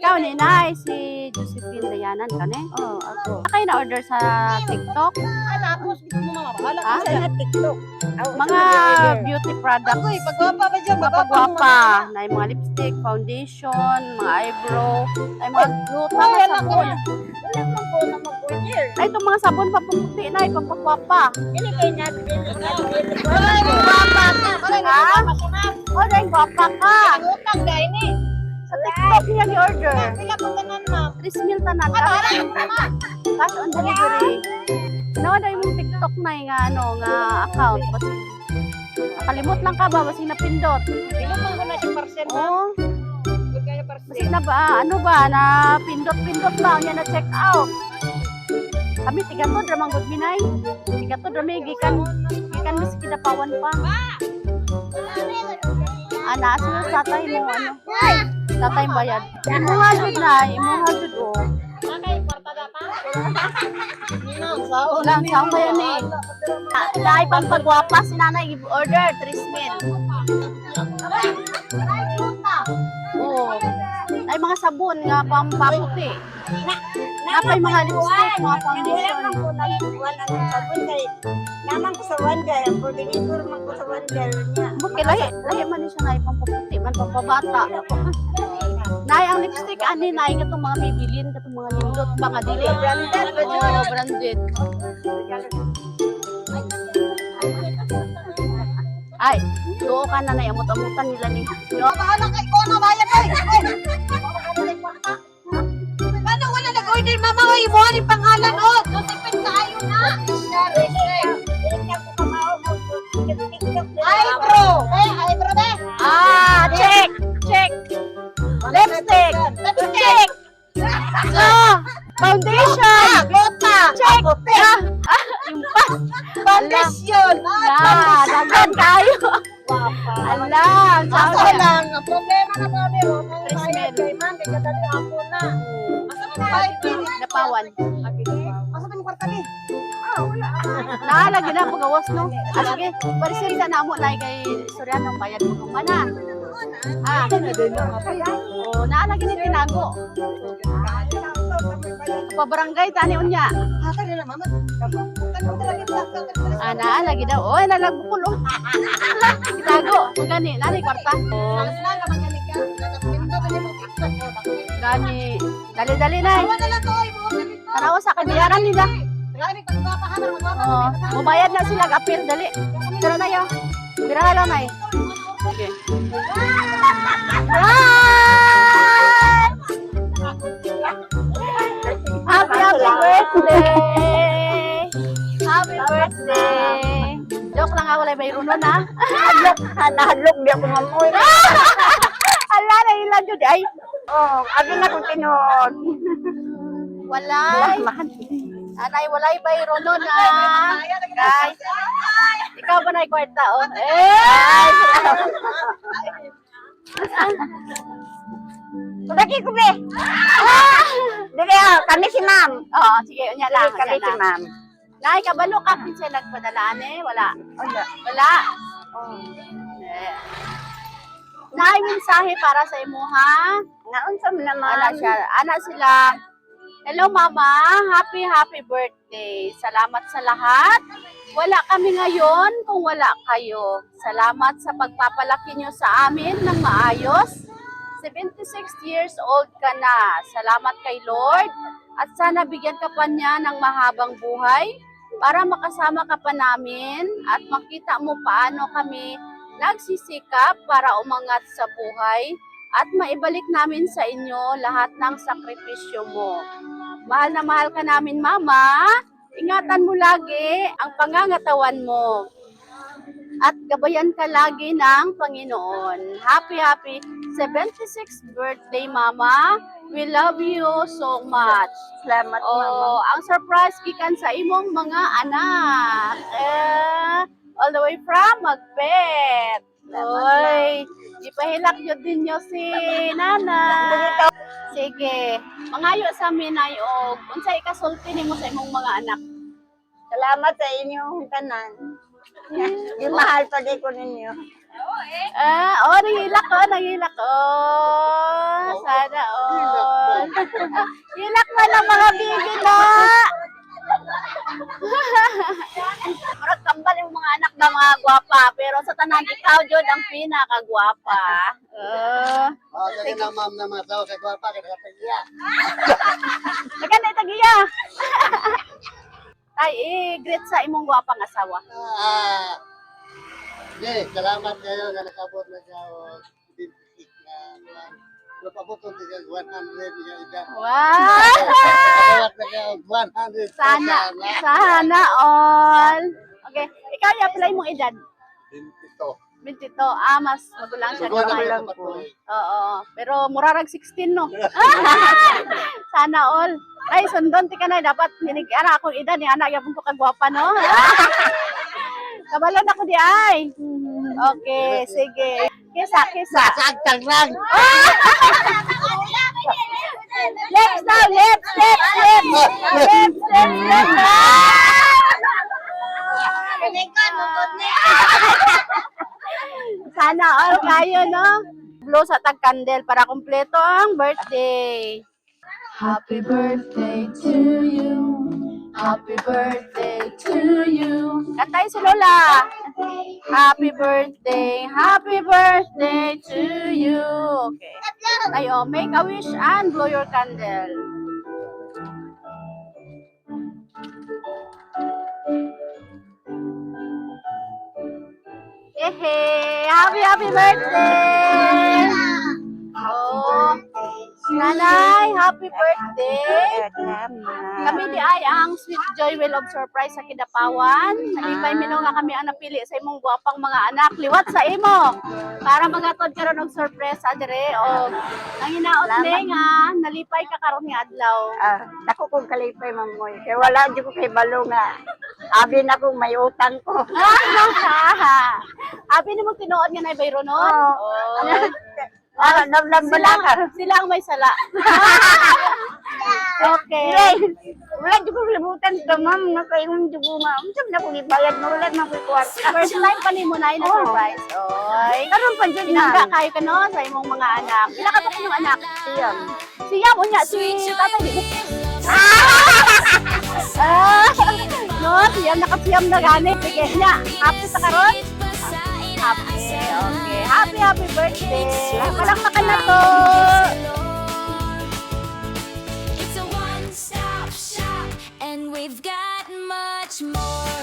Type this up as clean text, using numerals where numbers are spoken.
Ikaw, Ninay, si Josephine Dayanan ka ne? Oo, ako. Kayo na-order sa TikTok? Tapos, gusto mo mamahala Ha? ka sa TikTok. Mga beauty products. Ako pagwapa ba dyan? Mapagwapa. Na yung mga lipstick, foundation, mga eyebrow, ay mga gluta, Ay, mga anak ko sabon. na. Wala man po na mag-order. Ay, itong mga sabon papuputi na, ipapagwapa. Hindi kayo natin. Ay, guwapa ka. Ha? O, dahil gwapa ka. Utang dahil ni. Sa TikTok niya ni-order. Pila po ganan, ma'am. 3 mil tanan. Cash on delivery. Nawa na yung TikTok na yung nga account. Basi, nakalimot lang ka ba? Basi napindot. Pinuman ko na siya parcel, ma'am. Oo. Bigay na parcel. Basi na ba, ano ba, na pindot-pindot ba, niya na check out. Kami, tigatod, ramang good minay. Tigatod, ramang gikan mas kinapawan pa. Ana, sino tatay mo, ano? Tatay bayad. Imo nga jud na, imo nga jud o. Nakay, kwarta na pa. Ninang, Lang, saan ba yan eh? Dahil pang pagwapa, si nanay, order, 3 mil. Oo. Ay, mga sabon nga, pampaputi. Napay mga lipstick, mga foundation. Naman ko sa Wonder, ang coordinator man ko sa Wonder niya. Buki, lahi man din siya na pampaputi, man pampabata. Nay, ang lipstick, ani, nay, katong mga Maybelline, katong mga nindot, mga dili. Branded ba dyan? Oo, branded. Ay, tuo ka na, nay, amot-amutan nila ni. Bahala kay ko na bayan ay. Paano wala nag-order mama ko ibuhan yung pangalan o? Josephine kaayo na. Ay bro. Ay bro be. Ah, check! Check! Lipstick! Check! Ah! Foundation! Gota. Check! Ah! Yung pa! Foundation. Ah, dagan tayo! Alam! Ako Sabi lang, ang problema na ba meron? Ang Tres bayad mil. kay man, kay kadali ako na. Napawan. Asa tayong kwarta ni? Naalagi na pagawas no. Ah, sige, parisirita na mo na kay istorya ng bayad mo kung mana. Ah, oh, naalagi ni tinago. Pabarangay tani unya. Hata nila mama. Tanong talaga talaga. Ah, naalagi daw. Oy, nalagbukol oh. Tinago, gani, nani kwarta. Oh, Alas na ka magaling ka. Pinto ka mo TikTok mo. gani. Dali-dali na. Wala na lang to, ibo. Tanaw sa kabayaran nila. Lagi pagpapahan ng mga Oh, mubayad na sila appeal dali. Pero na yo. Bira lang na eh. Sige. Bye! Happy birthday! Happy birthday! Joke lang ako, wala may runo na. Nahadlok di ako mamoy. Ala, nailan yun ay. Oh, abi na kung tinod. Walay. Anay, walay may runo na. Guys. Ikaw ba na kwarta, oh? Eh! Lagi ko be. Dili kami si ma'am. Oo, sige, unya lang. Kami si ma'am. Nay, kabalo ka pinsay nagpadalaan eh. Wala. Wala. Wala. Eh. Nay, mensahe para sa imo, ha? Naunsa mo naman. Ana siya. Ana sila. Hello, Mama. Happy birthday. Salamat sa lahat. Wala kami ngayon kung wala kayo. Salamat sa pagpapalaki nyo sa amin ng maayos. 76 years old ka na. Salamat kay Lord. At sana bigyan ka pa niya ng mahabang buhay para makasama ka pa namin at makita mo paano kami nagsisikap para umangat sa buhay at maibalik namin sa inyo lahat ng sakripisyo mo. Mahal na mahal ka namin, Mama. Ingatan mo lagi ang pangangatawan mo. At gabayan ka lagi ng Panginoon. Happy 76th birthday, Mama. We love you so much. Salamat Oh, ang surprise gikan sa imong mga anak. All the way from Magpet. Oy, ipahilak yun din nyo si Nana. Sige, mangayo sa minay og unsay kasulti nimo sa imong mga anak. Salamat sa inyong tanan. Yung mahal pa di ko ninyo. Nangilak ko. Sana all. Hilak man ang mga bibi na. Murag kambal yung mga anak na mga gwapa, pero sa tanan ikaw jud ang pinakagwapa. Sige na ma'am na masaw kay gwapa kay katiya. Taga na tagiya. Ay, greet sa imong gwapang asawa. Salamat kayo na nakabot na siya o napabot ko siya 100 niya ida. Wow! Nakabot na siya 100. Sana all. Okay, ikaw i-apply mong edad. 22. Mas magulang siya. Magulang gamay. po. Oo, pero murarag 16 no. Sana all. Ay, sundon ti ka na dapat ninig-ara akong edad ni anak yapon ko kagwapa no. Kabalon ako di ay. Okay, sige. Kisa. Sagtang lang. Lips daw, lips. Sana all kayo, no? Blow sa tag-candle para kumpleto ang birthday. Happy birthday to you. Happy birthday to you. Kantay si Lola. Happy birthday to you. Okay. Ayo, make a wish and blow your candle. Hehe, happy birthday. Oh, nanay, happy birthday. Kami di ay ang Sweet Joy Will of Surprise sa Kidapawan. Nalipay mino nga kami ang napili sa imong guwapang mga anak. Liwat sa imo. Para magatod karon og sorpresa dire o ang hinaot ni nga nalipay ka karon nga adlaw. Dako kong kalipay mamoy. Kaya wala di ko kay balo nga. Abi na kong may utang ko. Abi ni mo tinuod nga nay bayro nun. Nablang Sila ang may sala. Okay. Wala di ko libutan to ma'am. Nga kayo di ko nga. Saan na kong ibayad mo? Wala na ko kwarta. First time pa ni mo na na surprise. Oy. Karoon pa dyan Inangga na. kayo ka no sa imong mga anak. Ila ka pa kayong anak? Siyam. Siyam unya si tatay di. No, siyam nakasiyam na gani. Sige nya. Happy sa karon? Happy. Okay. Happy birthday. Walang makan na to. It's a one-stop shop, and we've got much more.